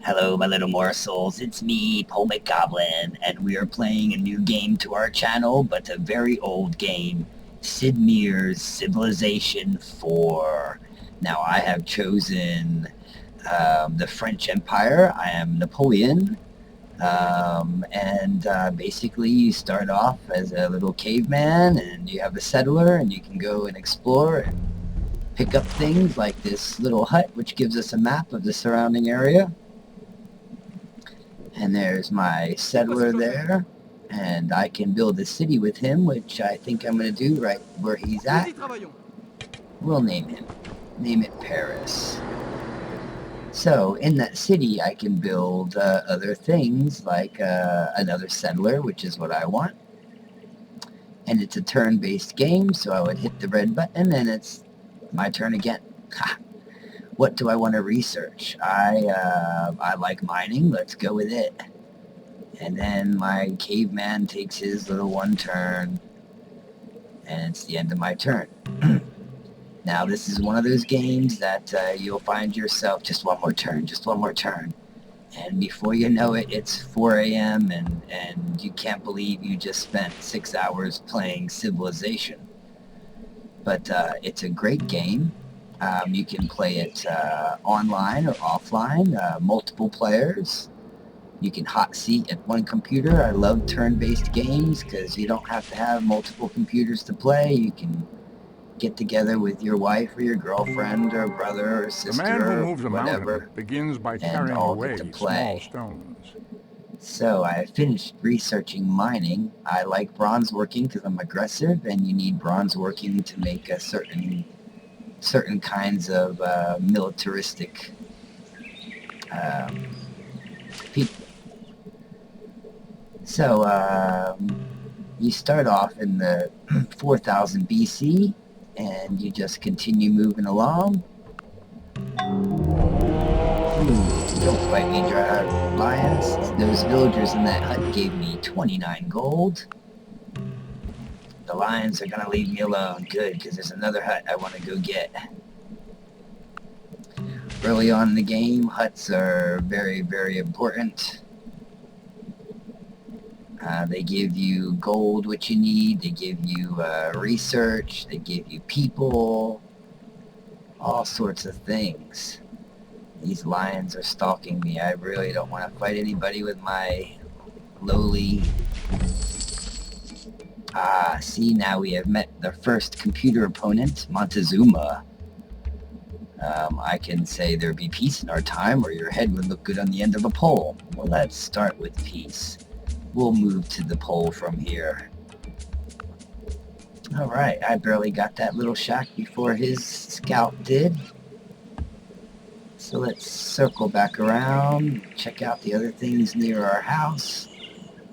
Hello, my little morsels. It's me, PolemicGoblin, and we are playing a new game to our channel, but a very old game, Sid Meier's Civilization 4. Now, I have chosen the French Empire. I am Napoleon, basically you start off as a little caveman, and you have a settler, and you can go and explore and pick up things like this little hut, which gives us a map of the surrounding area. And there's my settler there, and I can build a city with him, which I think I'm going to do right where he's at. We'll name it Paris. So in that city I can build other things like another settler, which is what I want. And it's a turn-based game, so I would hit the red button and it's my turn again. Ha! What do I want to research? I like mining. Let's go with it. And then my caveman takes his little one turn, and it's the end of my turn. Now, this is one of those games that you'll find yourself just one more turn, and before you know it, it's 4 a.m. and you can't believe you just spent 6 hours playing Civilization. But it's a great game. You can play it online or offline, multiple players. You can hot seat at one computer. I love turn-based games because you don't have to have multiple computers to play. You can get together with your wife or your girlfriend or brother or sister or whatever, begins by carrying away small stones. So I finished researching mining. I like bronze working because I'm aggressive, and you need bronze working to make a certain kinds of militaristic people. So you start off in the 4000 BC, and you just continue moving along. Don't bite me dry, lions. Those villagers in that hut gave me 29 gold. The lions are gonna leave me alone. Good, because there's another hut I want to go get. Early on in the game, huts are very, very important. They give you gold, which you need. They give you research. They give you people. All sorts of things. These lions are stalking me. I really don't want to fight anybody with my lowly... see, now we have met the first computer opponent, Montezuma. I can say there be peace in our time, or your head would look good on the end of a pole. Well, let's start with peace. We'll move to the pole from here. Alright, I barely got that little shack before his scout did. So let's circle back around, check out the other things near our house.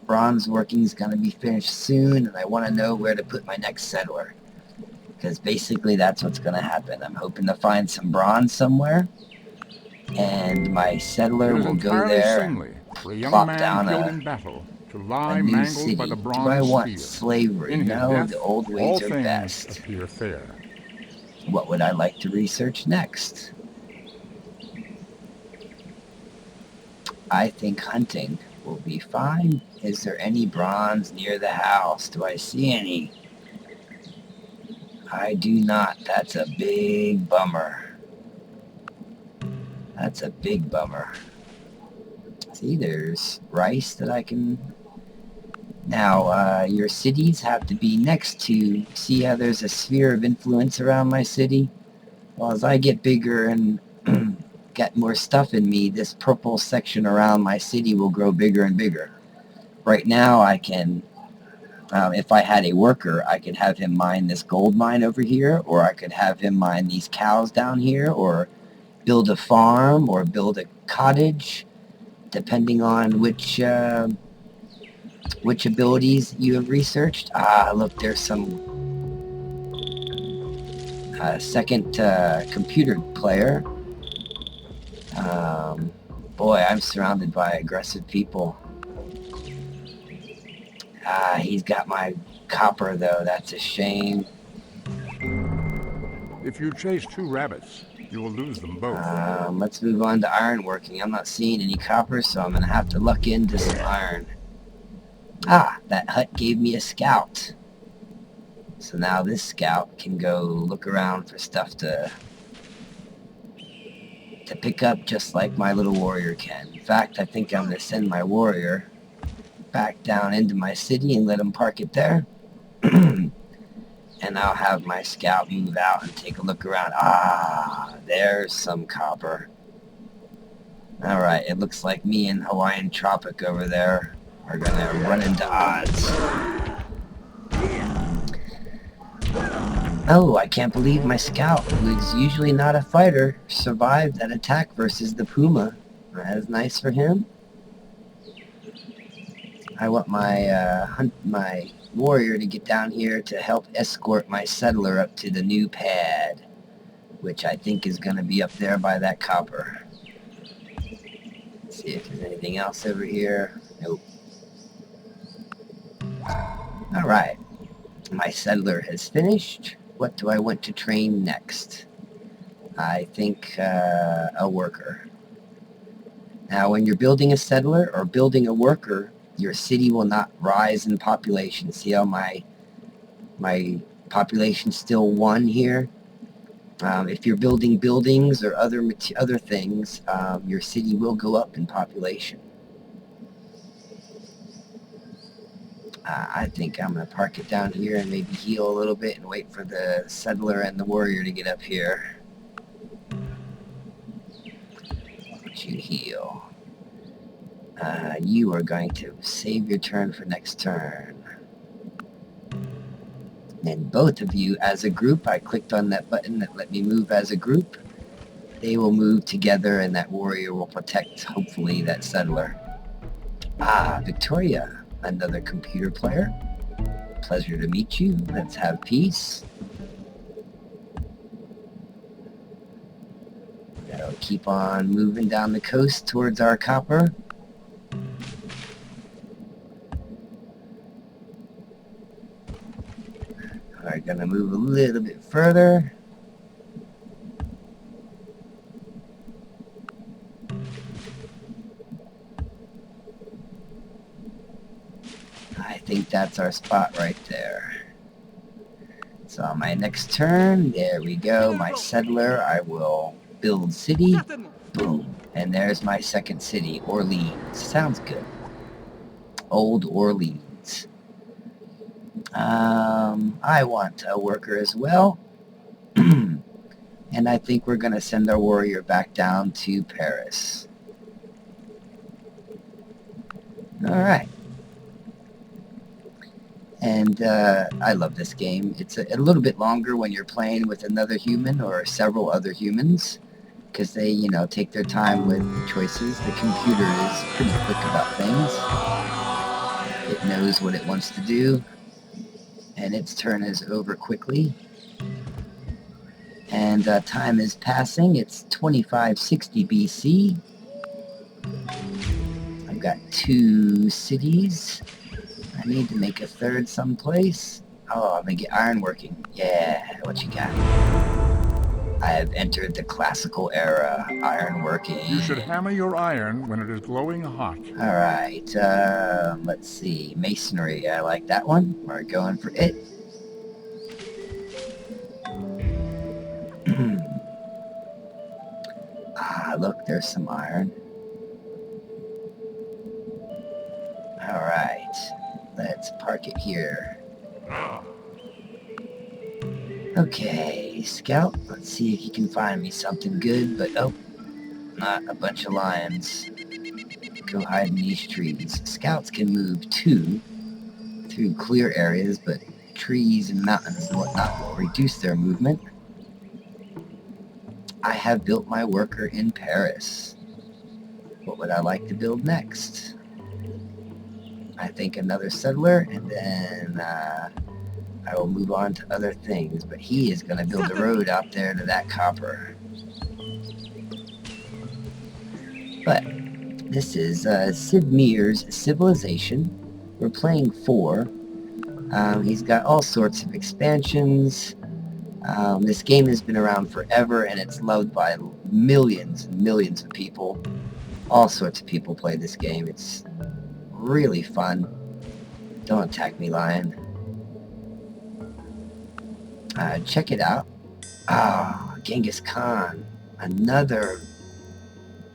Bronze working is going to be finished soon, and I want to know where to put my next settler. Because basically that's what's going to happen. I'm hoping to find some bronze somewhere, and my settler will go there and plop down a new city. Do I want slavery? No, the old ways are best. What would I like to research next? I think hunting will be fine. Is there any bronze near the house? Do I see any? I do not. That's a big bummer. That's a big bummer. See, there's rice that I can... Now, your cities have to be next to... See how there's a sphere of influence around my city? Well, as I get bigger and get more stuff in me, this purple section around my city will grow bigger and bigger. Right now, I can... if I had a worker, I could have him mine this gold mine over here, or I could have him mine these cows down here, or build a farm, or build a cottage, depending on which abilities you have researched. Look, there's some second computer player. Boy, I'm surrounded by aggressive people. He's got my copper, though. That's a shame. If you chase 2 rabbits, You will lose them both. Let's move on to ironworking. I'm not seeing any copper, so I'm going to have to luck into some iron. Ah, that hut gave me a scout. So now this scout can go look around for stuff to pick up, just like my little warrior can. In fact, I think I'm going to send my warrior back down into my city and let him park it there. And I'll have my scout move out and take a look around. Ah, there's some copper. Alright, it looks like me and Hawaiian Tropic over there are going to run into odds. Oh, I can't believe my scout, who's usually not a fighter, survived that attack versus the puma. That is nice for him. I want my warrior to get down here to help escort my settler up to the new pad, which I think is going to be up there by that copper. Let's see if there's anything else over here. Nope. Alright. My settler has finished. What do I want to train next? I think a worker. Now, when you're building a settler or building a worker, your city will not rise in population. See how my population's still 1 here? If you're building buildings or other things, your city will go up in population. I think I'm going to park it down here and maybe heal a little bit and wait for the settler and the warrior to get up here. Let you heal. You are going to save your turn for next turn. And both of you as a group, I clicked on that button that let me move as a group. They will move together and that warrior will protect, hopefully, that settler. Ah, Victoria. Another computer player. Pleasure to meet you. Let's have peace. Gotta keep on moving down the coast towards our copper. We're gonna move a little bit further. I think that's our spot right there. So on my next turn, there we go, my settler, I will build city, boom, and there's my second city, Orleans. Sounds good. Old Orleans. I want a worker as well, and I think we're going to send our warrior back down to Paris. Alright. And I love this game. It's a little bit longer when you're playing with another human or several other humans, because they, you know, take their time with the choices. The computer is pretty quick about things. It knows what it wants to do, and its turn is over quickly. And time is passing. It's 2560 BC. I've got 2 cities. I need to make a third someplace. Oh, I'm gonna get ironworking. Yeah, what you got? I have entered the classical era, ironworking. You should hammer your iron when it is glowing hot. Alright, let's see. Masonry, I like that one. We're going for it. Ah, look, there's some iron. Alright. Let's park it here. Okay, Scout, let's see if you can find me something good, but oh, not a bunch of lions. Go hide in these trees. Scouts can move through clear areas, but trees and mountains and whatnot will reduce their movement. I have built my worker in Paris. What would I like to build next? I think another settler, and then I will move on to other things, but he is going to build a road out there to that copper. But this is Sid Meier's Civilization. We're playing 4. He's got all sorts of expansions. This game has been around forever, and it's loved by millions and millions of people. All sorts of people play this game. It's really fun. Don't attack me, lion. Check it out. Ah, Genghis Khan. Another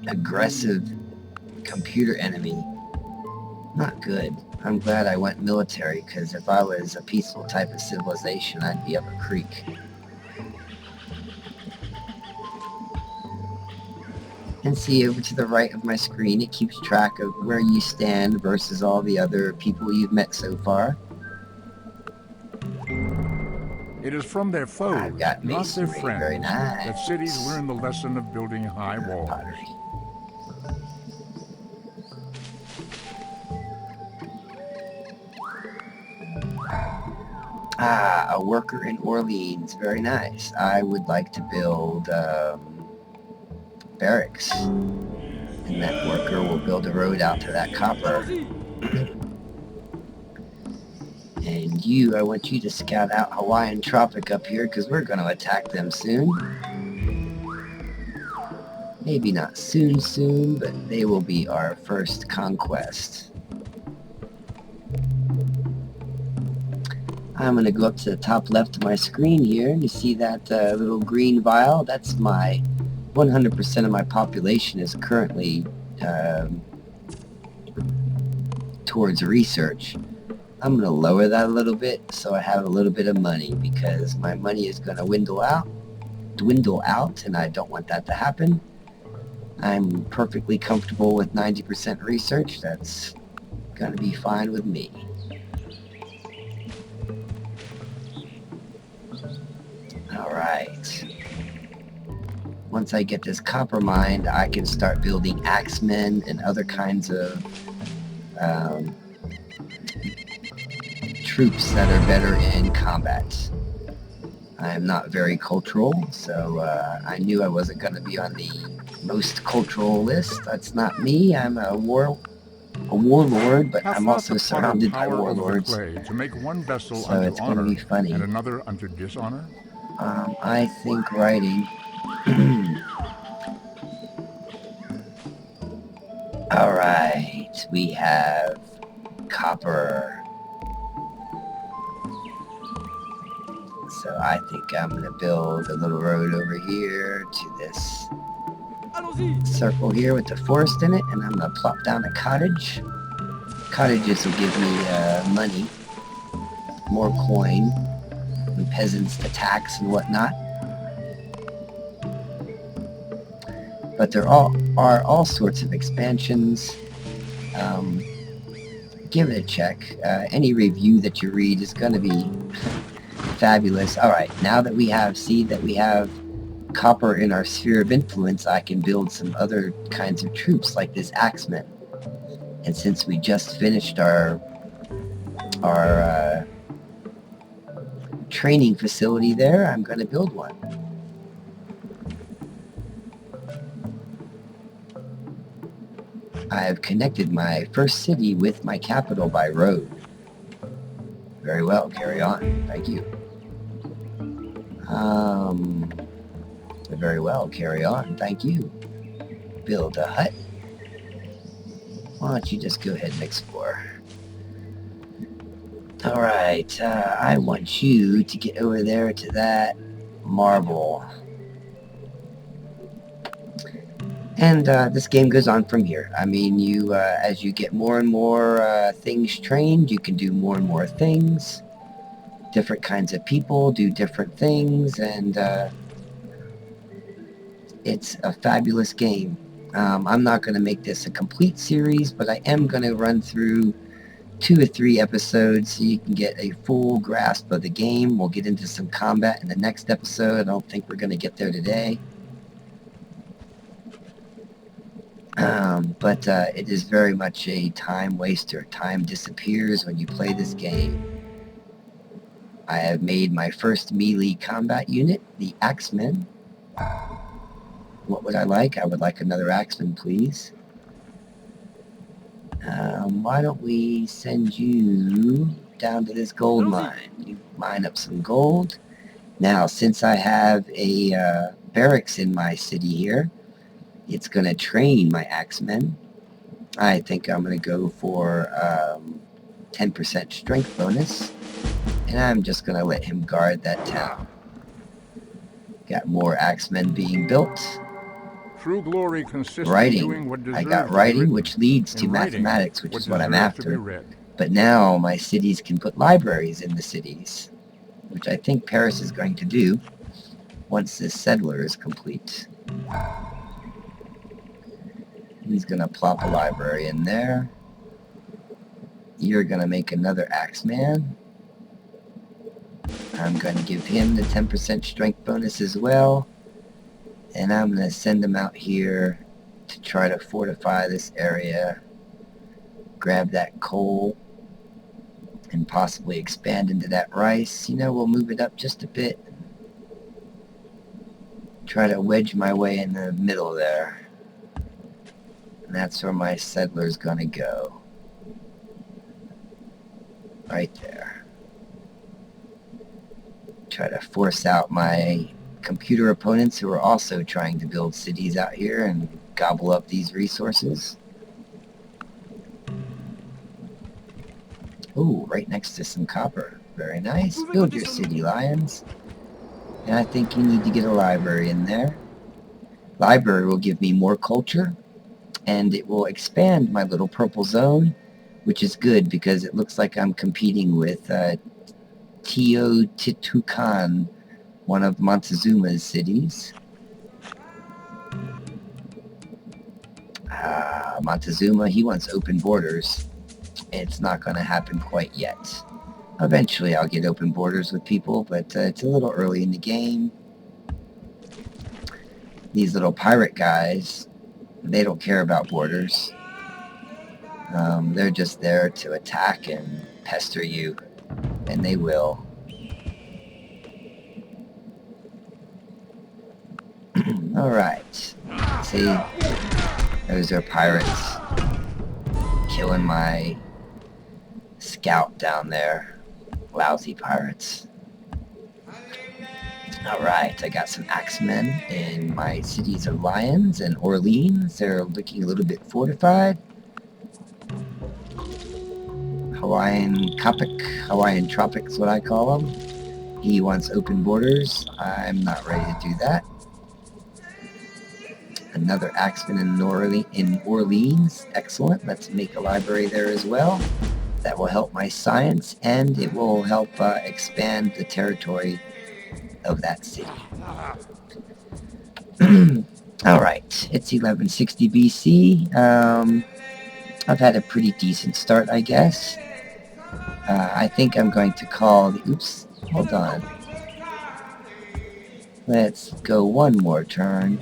aggressive computer enemy. Not good. I'm glad I went military, because if I was a peaceful type of civilization, I'd be up a creek. And see, over to the right of my screen, it keeps track of where you stand versus all the other people you've met so far. It is from their foes, I've got not their masonry. friends, Very nice. that cities learn the lesson of building high walls. Pottery. Ah, a worker in Orleans. Very nice. I would like to build barracks. And that worker will build a road out to that copper. And you, I want you to scout out Hawaiian Tropic up here, because we're going to attack them soon. Maybe not soon, but they will be our first conquest. I'm going to go up to the top left of my screen here, and you see that little green vial? That's my 100% of my population is currently towards research. I'm going to lower that a little bit so I have a little bit of money, because my money is going to dwindle out, and I don't want that to happen. I'm perfectly comfortable with 90% research. That's going to be fine with me. Alright. Once I get this copper mined, I can start building axemen and other kinds of troops that are better in combat. I am not very cultural, so I knew I wasn't going to be on the most cultural list. That's not me. I'm a warlord, but I'm also surrounded by warlords. To make one vessel So unto it's going to honor be funny. and another unto dishonor? I think writing. Alright, we have copper. So I think I'm going to build a little road over here to this circle here with the forest in it, and I'm going to plop down a cottage. Cottages will give me money, more coin, and peasants to tax and whatnot. But there are all sorts of expansions. Give it a check. Any review that you read is going to be fabulous. Alright, now that we have copper in our sphere of influence, I can build some other kinds of troops like this axeman. And since we just finished our training facility there, I'm going to build one. I have connected my first city with my capital by road. Very well, carry on. Thank you. Very well, carry on. Thank you. Build a hut. Why don't you just go ahead and explore? Alright, I want you to get over there to that marble. And this game goes on from here. I mean, you as you get more and more things trained, you can do more and more things. Different kinds of people do different things, and it's a fabulous game. I'm not going to make this a complete series, but I am going to run through 2 or 3 episodes so you can get a full grasp of the game. We'll get into some combat in the next episode. I don't think we're going to get there today. But it is very much a time waster. Time disappears when you play this game. I have made my first melee combat unit, the Axemen. What would I like? I would like another Axeman, please. Why don't we send you down to this gold mine? You mine up some gold, Now, since I have a barracks in my city here, it's going to train my axemen. I think I'm going to go for 10% strength bonus, and I'm just going to let him guard that town. Got more axemen being built. True glory consists in Writing. doing what deserves I got to be writing, written. which leads to In writing, mathematics, which what is what I'm deserves to be after. read. But now my cities can put libraries in the cities, which I think Paris is going to do once this settler is complete. He's going to plop a library in there. You're going to make another axeman. I'm going to give him the 10% strength bonus as well. And I'm going to send him out here to try to fortify this area. Grab that coal and possibly expand into that rice. You know, we'll move it up just a bit. Try to wedge my way in the middle there. And that's where my settler's gonna go. Right there. Try to force out my computer opponents who are also trying to build cities out here and gobble up these resources. Ooh, right next to some copper. Very nice. Build your city, lions. And I think you need to get a library in there. Library will give me more culture, and it will expand my little purple zone, which is good because it looks like I'm competing with Teotihuacan, one of Montezuma's cities. Montezuma, he wants open borders. It's not going to happen quite yet. Eventually I'll get open borders with people, but it's a little early in the game. These little pirate guys, they don't care about borders. They're just there to attack and pester you, and they will. Alright. See, those are pirates killing my scout down there. Lousy pirates. Alright, I got some axemen in my cities of Lyons and Orleans. They're looking a little bit fortified. Hawaiian Tropic is what I call them. He wants open borders. I'm not ready to do that. Another axeman in Orleans. Excellent. Let's make a library there as well. That will help my science, and it will help expand the territory of that city. Alright, it's 1160 BC. I've had a pretty decent start, I guess. I think I'm going to call the... Oops, hold on. Let's go one more turn.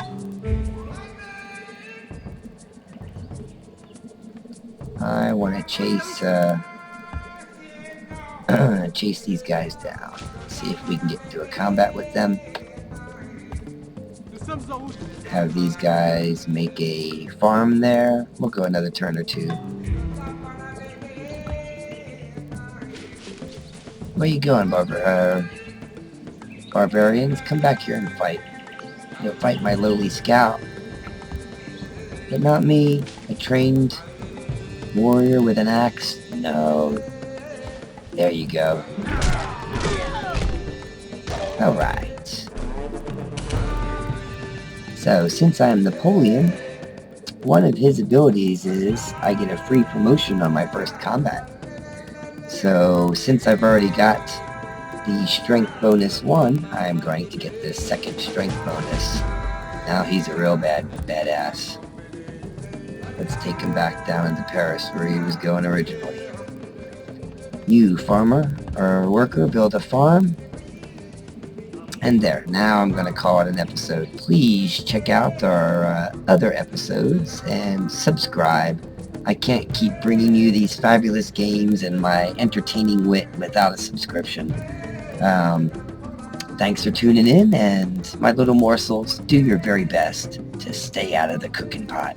I want to chase these guys down. See if we can get into a combat with them. Have these guys make a farm there. We'll go another turn or two. Where you going, barbarians? Come back here and fight. You'll fight my lowly scout. But not me, a trained warrior with an axe. No. There you go. Alright. So, since I'm Napoleon, one of his abilities is I get a free promotion on my first combat. So, since I've already got the strength bonus 1, I'm going to get this second strength bonus. Now he's a real badass. Let's take him back down into Paris where he was going originally. You, farmer or worker, build a farm. And there. Now I'm going to call it an episode. Please check out our other episodes and subscribe. I can't keep bringing you these fabulous games and my entertaining wit without a subscription. Thanks for tuning in, and my little morsels, do your very best to stay out of the cooking pot.